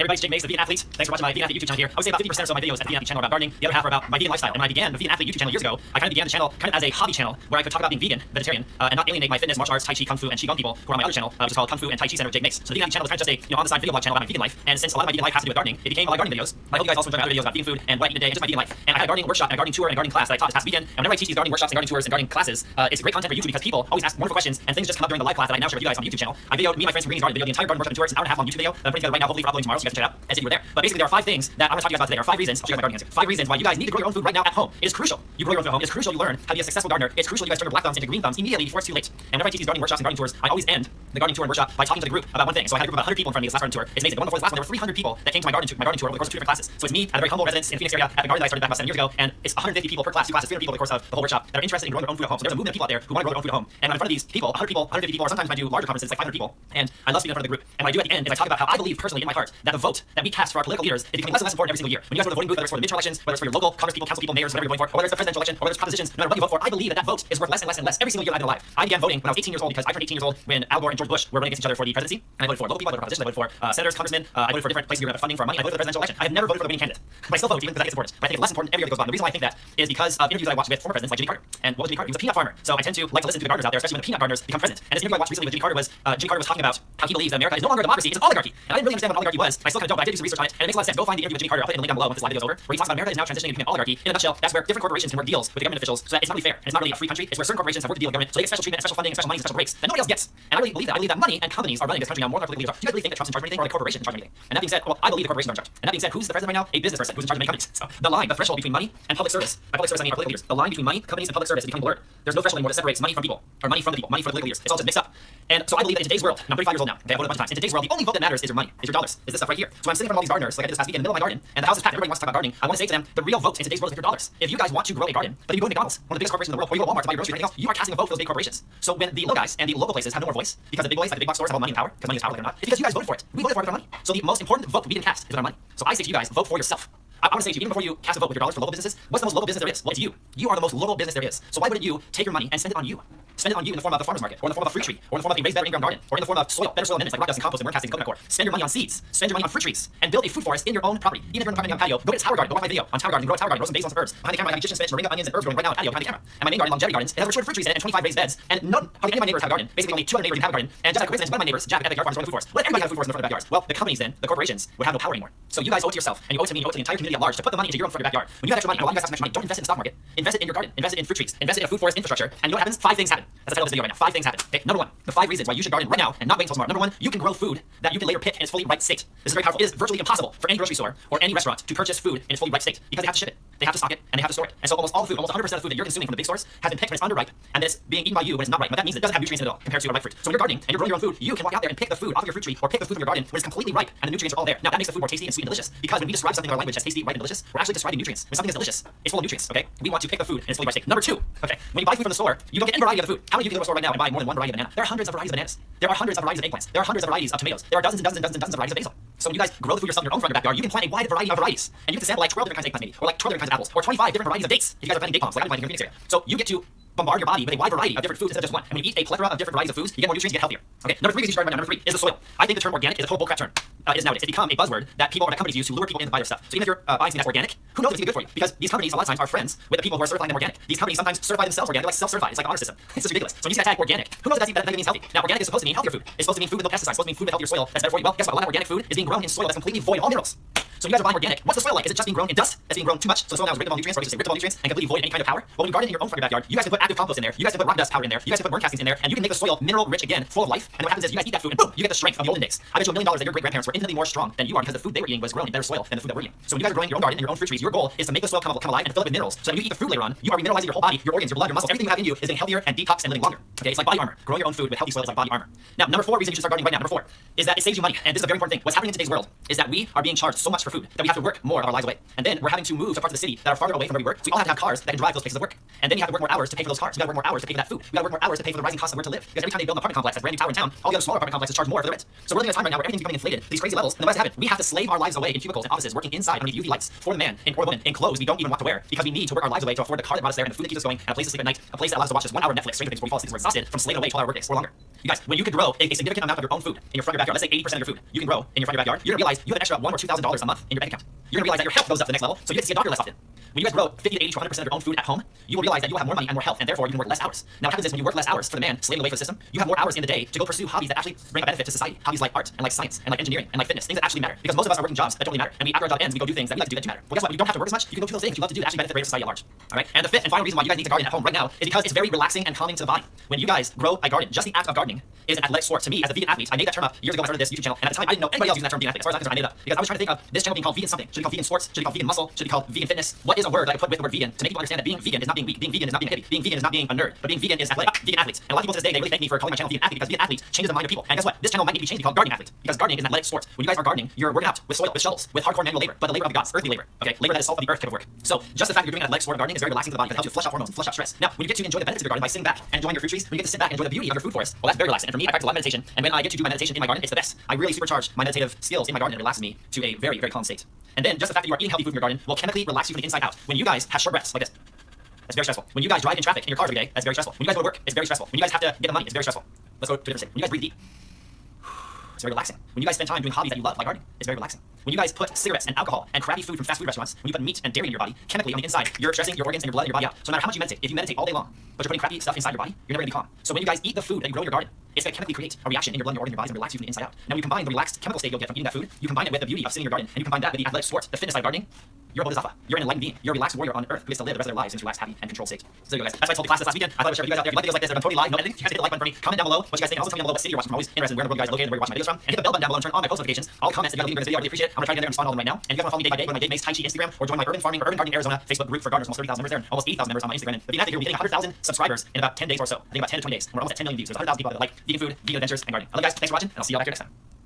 Everybody, it's Jake Mace, the Vegan Athlete. Thanks for watching my Vegan Athlete YouTube channel here. I would say about 50% or so of my videos at the Vegan Athlete channel are about gardening. The other half are about my vegan lifestyle. And when I began the Vegan Athlete YouTube channel years ago, I kind of began the channel kind of as a hobby channel where I could talk about being vegan, vegetarian, and not alienate my fitness, martial arts, tai chi, kung fu, and qigong people who are on my other channel, which is called Kung Fu and Tai Chi Center with Jake Mace. So the Vegan Athlete channel was kind of just a on the side video blog channel about my vegan life. And since a lot of my vegan life has to do with gardening, it became a lot of gardening videos. I hope you guys also enjoy my other videos about vegan food and what I eat in a day and just my vegan life. And I had a gardening workshop and a gardening tour and a gardening class that I taught this past weekend. And whenever I teach these gardening workshops and gardening tours and gardening classes, it's great content for YouTube because people always ask wonderful questions and things just come up during the live class that I now share with you guys on the YouTube channel. I videoed me and my friends from Green's Garden video, the entire garden workshop and tour. It's an hour and a half long YouTube video that I'm putting together right now, hopefully for uploading tomorrow, so you guys can check it out as if you were there. But basically, there are 5 things that I'm going to talk to you guys about today. There are 5 reasons. I'll show you guys my gardening hands here. 5 reasons why you guys need to grow your own food right now at home. It is crucial. You grow your own food at home. It's crucial you learn how to be a successful gardener. It's crucial you guys turn your black thumbs into green thumbs immediately before it's too late. And whenever I teach these gardening workshops and gardening tours, I always end the gardening tour and workshop by talking to the group about one thing. So I had a group of about 100 people in front of me this last garden tour. It's amazing. The one before this last one, there were 300 people that came to my garden tour over the course of 2 different classes. So it's me at a very humble residence in the Phoenix area at the garden that I started back about 7 years ago, and it's 150 people per class, 2 classes, 300 people over the course of the whole workshop that are interested in growing their own food at home. So there's a movement of people out there who want to grow their own food at home. And I'm in front of these people, 100 people, 150 people, or sometimes when I do larger conferences, it's like 500 people. And I love speaking in front of the group. And what I do at the end is I talk about how I believe personally in my heart that the vote that we cast for our political leaders is becoming less and less important every single year. When you guys go to the voting booth, whether it's for the midterm elections, whether it's for your local congress people, council people, mayors, whatever you're voting for, or whether it's the presidential election, or whether it's propositions, no matter what you vote for, I believe that vote is worth less and less and less every single year I've been alive. I began voting when I was 18 years old because I turned 18 years old when Al Gore and George Bush were running against each other for the presidency. And I voted for local people, I voted for propositions, I voted for senators, congressmen, I voted for different places where funding for money. I voted for the presidential election. I have never voted for the winning candidate, but I still vote even because I think it's important. But I think it's less important every year that goes by. The reason why I think that is because of interviews that I watched with former presidents like Jimmy Carter. And what was Jimmy Carter? He was a peanut farmer. So I tend to like to listen to the gardeners out there, especially when the peanut gardeners become president. And this interview I watched recently with Jimmy Carter was talking about how he believes that America is no longer a democracy, it's an oligarchy. And I didn't really understand what an oligarchy was. I still kind of don't, but I did do some research on it, and it makes a lot of sense. Go find the interview with Jimmy Carter. I'll put it in the link down below when this live video is over, where he talks about America is now transitioning to becoming an oligarchy. In a nutshell, that's where different corporations can work deals with the government officials, so that it's not really fair. And it's not really a free country. It's where certain corporations have worked a deal with government, so they get special treatment, and special funding, and special money, and special breaks that nobody else gets. And I really believe that. I believe that money and companies are running this country now more than our political leaders are. Do you guys really think that Trump's in charge of anything, or the corporations in charge of anything? And that being said, well, I believe the corporations are in charge. And that being said, who's the president right now? A business person who's in charge of many companies. So the line, the threshold between money and public service. By public service, I mean our political leaders. The line between money, companies, and public service is becoming blurred. There's no threshold anymore that separates money from people, or money from the people, money from the political leaders. It's all just mixed up. And so I believe that in today's world, and I'm 35 years old now, okay, I've voted a bunch of times. In today's world, the only vote that matters is your money, is your dollars, is this stuff right here. So I'm sitting in front of all these gardeners, like I did this past weekend in the middle of my garden, and the house is packed. Everybody wants to talk about gardening. I want to say to them, the real vote in today's world is your dollars. If you guys want to grow a garden, but if you go to McDonald's, one of the biggest corporations in the world, or you go to Walmart to buy your groceries or anything else, you are casting a vote for those big corporations. So when the little guys and the local places have no more voice, because the big boys, like the big box stores, have all money and power, because money is power, like or not, it's because you guys voted for it. We voted for it with our money. So the most important vote we didn't cast is with our money. So I say to you guys, vote for yourself. I want to say to you, even before you cast a vote with your dollars for local businesses, what's the most local business there is? Well, it's you. You are the most local business there is. So why wouldn't you take your money and spend it on you? Spend it on you in the form of the farmer's market, or in the form of a fruit tree, or in the form of a raised bed or in-ground garden, or in the form of soil, better soil amendments like rock dust and compost and worm castings and coconut coir. Spend your money on seeds, spend your money on fruit trees, and build a food forest in your own property. Even if you're in an apartment on patio, go to Tower Garden, go watch my video on Tower Garden, grow a Tower Garden, grow some basil, some herbs. Behind the camera, I have Egyptian spinach, moringa, onions, and herbs growing right now on patio behind the camera. And my main garden, Longevity Gardens, it has mature fruit trees in it and 25 raised beds, and hardly any of my neighbors have a garden. Basically only 2 other neighbors have a garden. And just like a coincidence, one of my neighbors, Jack, at the yard farm, is growing a food forest. Let everybody have a food forest in front of their backyards. Well, the companies then, the corporations, would have no power anymore. So you guys owe it to yourself, and you owe it to me, and you owe it to the entire community at large to put the money into your own front of your backyard. When you have extra money, and a lot of you guys have some extra money, don't invest it in the stock market. Invest it in your garden, invest it in fruit trees, invest it in a food forest infrastructure, and you know what happens? 5 things happen. That's the title of this video right now. 5 things happen. Okay, number 1, the 5 reasons why you should garden right now and not wait until tomorrow. Number 1, you can grow food that you can later pick in its fully ripe state. This is very powerful. It is virtually impossible for any grocery store or any restaurant to purchase food in its fully ripe state because they have to ship it, they have to stock it, and they have to store it. And so almost all the food, almost 100% of the food that you're consuming from the big stores has been picked when it's underripe, and then it's being eaten by you when it's not ripe. But that means it doesn't have nutrients in it at all compared to a ripe fruit. So when you're gardening and you're growing your own food, you can walk out there and pick the food off of your fruit tree or pick the food from your garden when it's completely ripe and the nutrients are all there. Now that makes the food more tasty and sweet and delicious because when we describe something in our language as tasty, ripe, and delicious, we're actually describing nutrients. When something is delicious, it's full of nutrients. Okay, we want to pick the food in its fully ripe state. Number 2, okay, when you buy food from the store, you don't get any variety of the food. How many of you can go to a store right now and buy more than one variety of banana? There are hundreds of varieties of bananas. There are hundreds of varieties of eggplants. There are hundreds of varieties of tomatoes. There are dozens and dozens and dozens and dozens of varieties of basil. So when you guys grow the food yourself in your own front of your backyard, you can plant a wide variety of varieties. And you can sample like 12 different kinds of eggplants maybe, or like 12 different kinds of apples, or 25 different varieties of dates. If you guys are planting date palms, like I'm planting here in the Phoenix area. So you get to bombard your body with a wide variety of different foods instead of just one. And when you eat a plethora of different varieties of foods, you get more nutrients, you get healthier. Okay, number 3 reason you should garden right now. Number 3 is the soil. I think the term organic is a total bullcrap term. It is nowadays. It's become a buzzword that people or that companies use to lure people in to buy their stuff. So even if you're buying something that's organic, who knows if it's good for you? Because these companies a lot of times are friends with the people who are certifying them organic. These companies sometimes certify themselves organic. They're like self-certified. It's like an honor system. It's just ridiculous. So when you see that tag organic, who knows if that means healthy? Now organic is supposed to mean healthier food. It's supposed to mean food with no pesticides. It's supposed to mean food with healthier soil that's better for you. Well, guess what? A lot of organic food is being grown in soil that's completely void of all minerals. So you guys are buying organic. What's the soil like? Is it just being grown in dust? It's being grown too much, so the soil now is ripped of all nutrients, or just ripped of all nutrients and completely void of any kind of power? Well, when you garden in your own front of your backyard, you guys can put active compost in there. You guys can put rock dust powder in there. You guys can put worm castings in there, and you can make the soil mineral rich again, full of life. And what happens is you guys eat that food, and boom, you get the strength of the olden days. I bet you $1 million that your great grandparents were infinitely more strong than you are because the food they were eating was grown in better soil than the food that we're eating. So when you guys are growing your own garden and your own fruit trees, your goal is to make the soil come alive and fill it with minerals. So when you eat the food later on, you are remineralizing your whole body, your organs, your blood, your muscles, everything you have in you is getting healthier and detox and living longer. Okay, it's like body armor. Growing your own food with healthy soil is like body armor. Now, number 4 reason you should start gardening right now. Number 4 is that it saves you money, and this is a very important thing. What's happening in today's world is that we are being charged so much for food that we have to work more of our lives away. And then we're having to move to parts of the city that are farther away from where we work. So we all have to have cars that can drive those places of work. And then you have to work more hours to pay for those cars. We gotta work more hours to pay for that food. We gotta work more hours to pay for the rising costs of where to live. Because every time they build an apartment complex, that's a brand new tower in town, all the other smaller apartment complexes charge more for the rent. So we're living in a time right now where everything's becoming inflated to these crazy levels. And the rest happen. We have to slave our lives away in cubicles and offices, working inside underneath UV lights for the man or woman in clothes we don't even want to wear, because we need to work our lives away to afford the car that brought us there and the food that keeps us going and a place to sleep at night, a place that allows us to watch just 1 hour of Netflix, Stranger Things, before we fall asleep because we're exhausted from slaving away 12-hour workdays or longer. You guys, when you could grow a significant amount of your own food in your front of your backyard, let's say 80% of your food you can grow in your front of your backyard, you're gonna realize you have an extra $1,000 or $2,000 a month in your bank account. You're gonna realize that your health goes up to the next level, so you get to see a doctor less often. When you guys grow 50 to 80 to 100% of your own food at home, you will realize that you will have more money and more health, and therefore you can work less hours. Now what happens is when you work less hours for the man, slaving away for the system, you have more hours in the day to go pursue hobbies that actually bring a benefit to society. Hobbies like art and like science and like engineering and like fitness, things that actually matter. Because most of us are working jobs that don't really matter, and we, after our job ends, we go do things that we like to do that do matter. Well, guess what? When you don't have to work as much, you can go do those things you love to do that actually benefit the greater society at large. All right. And the fifth and final reason why you guys need to garden at home right now is because it's very relaxing and calming to the body. When you guys grow a garden, just the act of gardening is an athletic sport. To me, as a vegan athlete, I made that term up years ago when I started this YouTube channel, and at the time I didn't know anybody else using that term vegan athlete. As far as I'm concerned, I made it up because I was trying to think of this channel being called vegan something. Should it be called vegan sports? Should it be called vegan muscle? Should it be called vegan fitness? What is a word that I could put with the word vegan to make people understand that being vegan is not being weak, being vegan is not being heavy, being vegan is not being a nerd, but being vegan is athletic, vegan athletes. And a lot of people to this day, they really thank me for calling my channel vegan athlete, because vegan athletes changes the mind of people. And guess what? This channel might need to be changed to be called gardening athlete, because gardening is an athletic sport. When you guys are gardening, you're working out with soil, with shovels, with hardcore manual labor, but the labor of the gods, earthly labor. Okay, labor that is salt of the earth type of work. So just the fact that you're doing an athletic sport of gardening is very relaxing to the body, because it helps you flush out hormones and flush out stress. Now, when you get to enjoy the benefits of your garden by sitting back and enjoying your fruit trees, when you get to sit back and enjoy the beauty of your food forest, well, that's very relaxing. And for me, I practice a lot of meditation, and when I get to do my meditation in my garden, it's the best. I really supercharge my meditative skills in my garden, and it relaxes me to a very, very calm state. And then just the fact that you are eating healthy food in your garden will chemically relax you from the inside out. When you guys have short breaths like this, that's very stressful. When you guys drive in traffic in your cars every day, that's very stressful. When you guys go to work, it's very stressful. When you guys have to get the money, it's very stressful. Let's go to a different state. When you guys breathe deep, it's very relaxing. When you guys spend time doing hobbies that you love, like gardening, it's very relaxing. When you guys put cigarettes and alcohol and crappy food from fast food restaurants, when you put meat and dairy in your body, chemically on the inside, you're stressing your organs and your blood and your body out. So no matter how much you meditate, if you meditate all day long, but you're putting crappy stuff inside your body, you're never gonna be calm. So when you guys eat the food that you grow in your garden, it's gonna chemically create a reaction in your blood and your organs and your bodies and relax you from the inside out. Now when you combine the relaxed chemical state you'll get from eating that food, you combine it with the beauty of sitting in your garden, and you combine that with the athletic sport, the fitness side of gardening, you're a bodhisattva. You're an enlightened being. You're a relaxed warrior on earth who gets to live the rest of their lives in this relaxed, happy, and controlled state. So there you go, guys. That's why I told the class this last weekend. I thought I would share with you guys out there. If you like videos like this that are done totally live, no editing, you guys hit the like button for me. Comment down below what you guys think, and also tell me down below what city you're watching from. I'm always interested in where in the world you guys are located and where you're watching my videos from. And hit the bell button down below and turn on my post notifications. All the comments that you guys leave during this video, I really appreciate it. I'm gonna try to get there and respond to all of them right now. And if you guys want to follow me day by day, go to my Dave Mace Tai Chi Instagram, or join my Urban Farming or Urban Gardening Arizona Facebook group for gardeners. Almost 30,000 members there, and almost 80,000 members on my Instagram. And the vegan athlete will be hitting 100,000 subscribers in about 10 days or so. I think about 10 to 20 days. And we're almost at 10 million views. So there's 100,000 people that like vegan food, vegan adventures, and gardening. I love you guys. Thanks for watching, and I'll see you all back here next time.